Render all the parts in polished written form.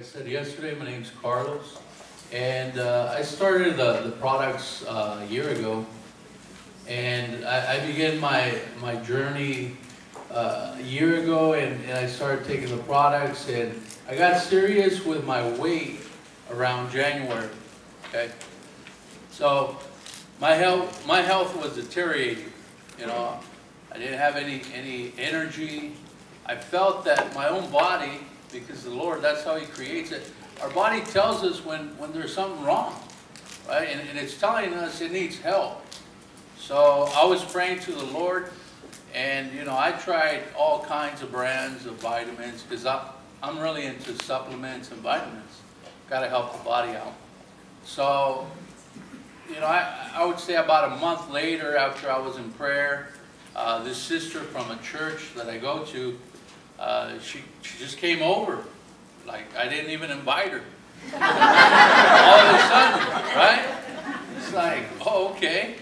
I said yesterday, my name's Carlos, and I started the products a year ago, and I began my journey a year ago, and I started taking the products, and I got serious with my weight around January. Okay, so my health was deteriorating. You know, I didn't have any energy. I felt that my own body, because the Lord, that's how He creates it. Our body tells us when there's something wrong, right? And it's telling us it needs help. So I was praying to the Lord, and you know, I tried all kinds of brands of vitamins, because I'm really into supplements and vitamins. Got to help the body out. So, you know, I would say about a month later, after I was in prayer, this sister from a church that I go to, she just came over. Like, I didn't even invite her. All of a sudden, right? It's like, oh, okay.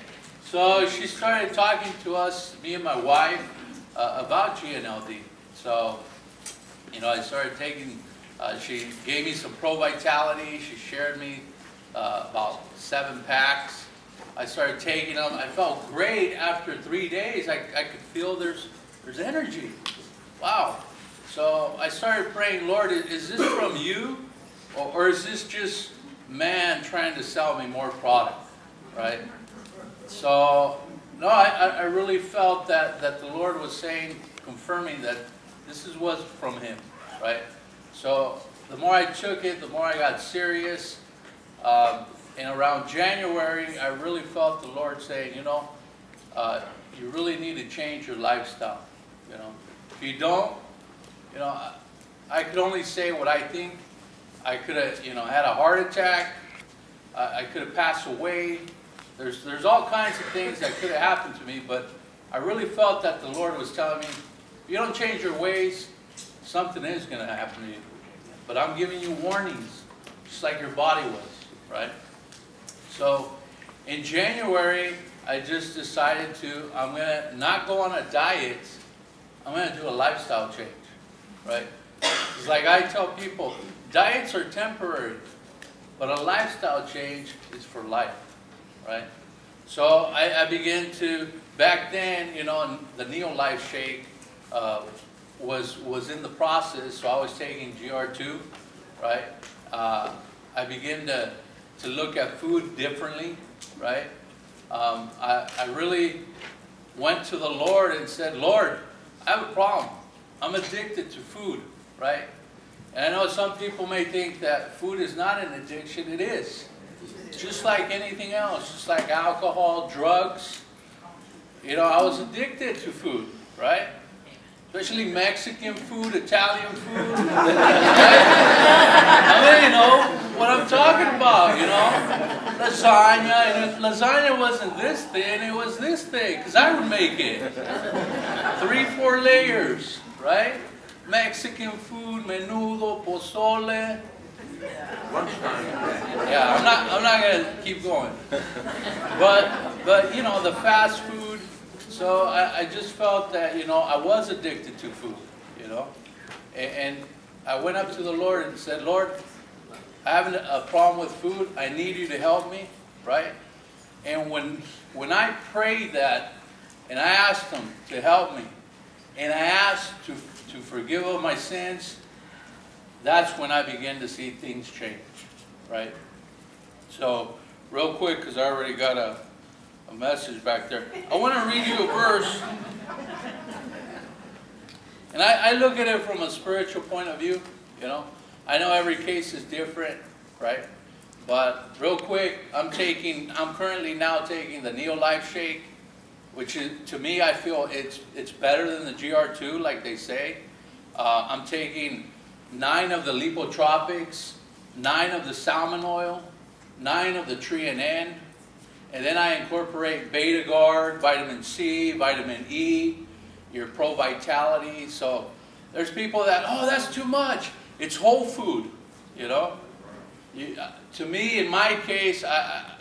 So she started talking to us, me and my wife, about GNLD. So, you know, I started taking, she gave me some Pro Vitality. She shared me about 7 packs. I started taking them. I felt great after 3 days. I could feel there's energy. Wow. So I started praying, Lord, is this from you? Or is this just man trying to sell me more product, right? So, no, I really felt that the Lord was saying, confirming that this was from Him, right? So the more I took it, the more I got serious. And around January, I really felt the Lord saying, you know, you really need to change your lifestyle. You know, if you don't, you know, I could only say what I think. I could have, you know, had a heart attack. I could have passed away. There's all kinds of things that could have happened to me, but I really felt that the Lord was telling me, if you don't change your ways, something is going to happen to you. But I'm giving you warnings, just like your body was, right? So in January, I just decided I'm going to not go on a diet. I'm going to do a lifestyle change, right? It's like I tell people, diets are temporary, but a lifestyle change is for life, right? So I began to, back then, you know, the NEOLIFE shake was in the process, so I was taking GR2, right? I began to look at food differently, right? I really went to the Lord and said, Lord, I have a problem. I'm addicted to food, right? And I know some people may think that food is not an addiction. It is. Just like anything else, just like alcohol, drugs. You know, I was addicted to food, right? Especially Mexican food, Italian food. Right? I mean, you know what I'm talking about, you know? Lasagna, and lasagna wasn't this thin, it was this thick, because I would make it. 3-4 layers, right? Mexican food, menudo, pozole. Yeah, I'm not gonna keep going. But you know, the fast food. So I just felt that, you know, I was addicted to food, you know, and I went up to the Lord and said, Lord, I have a problem with food. I need you to help me, right? And when I prayed that, and I asked Him to help me, and I asked to forgive of my sins, that's when I began to see things change, right? So, real quick, because I already got a message back there. I want to read you a verse. And I look at it from a spiritual point of view, you know. I know every case is different, right? But real quick, I'm currently now taking the NEOLIFE shake, which is, to me, I feel it's better than the GR2, like they say. I'm taking 9 of the lipotropics, 9 of the salmon oil, 9 of the tree and N, and then I incorporate Beta Guard, vitamin C, vitamin E, your Pro Vitality. So there's people that, oh, that's too much. It's whole food, you know. To me, in my case,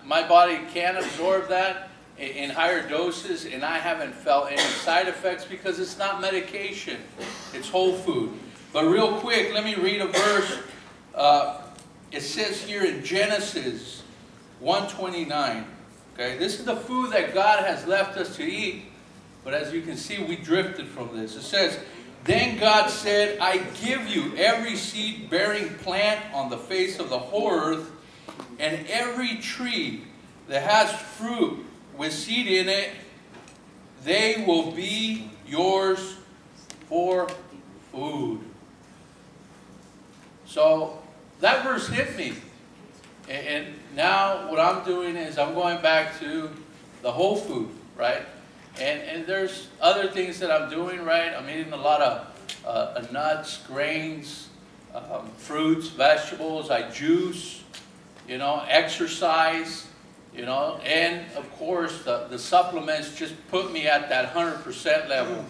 my body can absorb that in higher doses, and I haven't felt any side effects because it's not medication. It's whole food. But real quick, let me read a verse it says here in Genesis 1:29, okay, this is the food that God has left us to eat, but as you can see, we drifted from this. It says, then God said, I give you every seed-bearing plant on the face of the whole earth, and every tree that has fruit with seed in it, they will be yours for food. So that verse hit me. And now what I'm doing is I'm going back to the whole food, right? And there's other things that I'm doing, right? I'm eating a lot of nuts, grains, fruits, vegetables. I juice, you know, exercise, you know, and of course the supplements just put me at that 100% level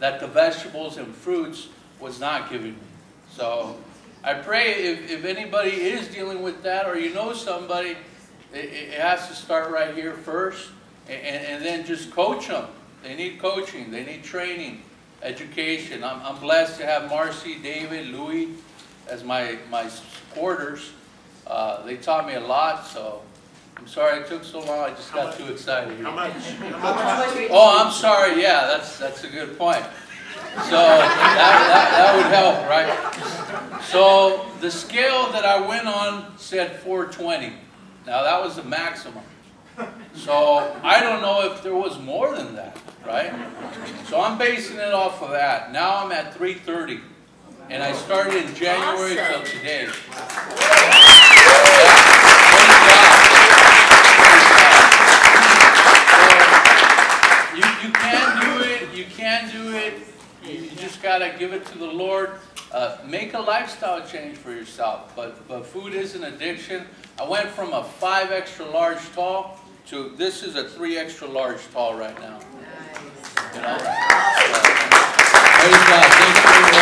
that the vegetables and fruits was not giving me. So I pray if anybody is dealing with that, or you know somebody, it has to start right here first. And then just coach them. They need coaching. They need training, education. I'm blessed to have Marcy, David, Louis as my supporters. They taught me a lot, so I'm sorry it took so long. I just got too excited. How much? Oh, I'm sorry. Yeah, that's a good point. So that would help, right? So the scale that I went on said 420. Now that was the maximum. So I don't know if there was more than that, right? So I'm basing it off of that. Now I'm at 330. And I started in January till today. So you can do it. You can do it. You just got to give it to the Lord. Make a lifestyle change for yourself. But food is an addiction. I went from a 5 extra large tall to this is a 3 extra large tall right now. Nice. You know? Praise God. Thank you.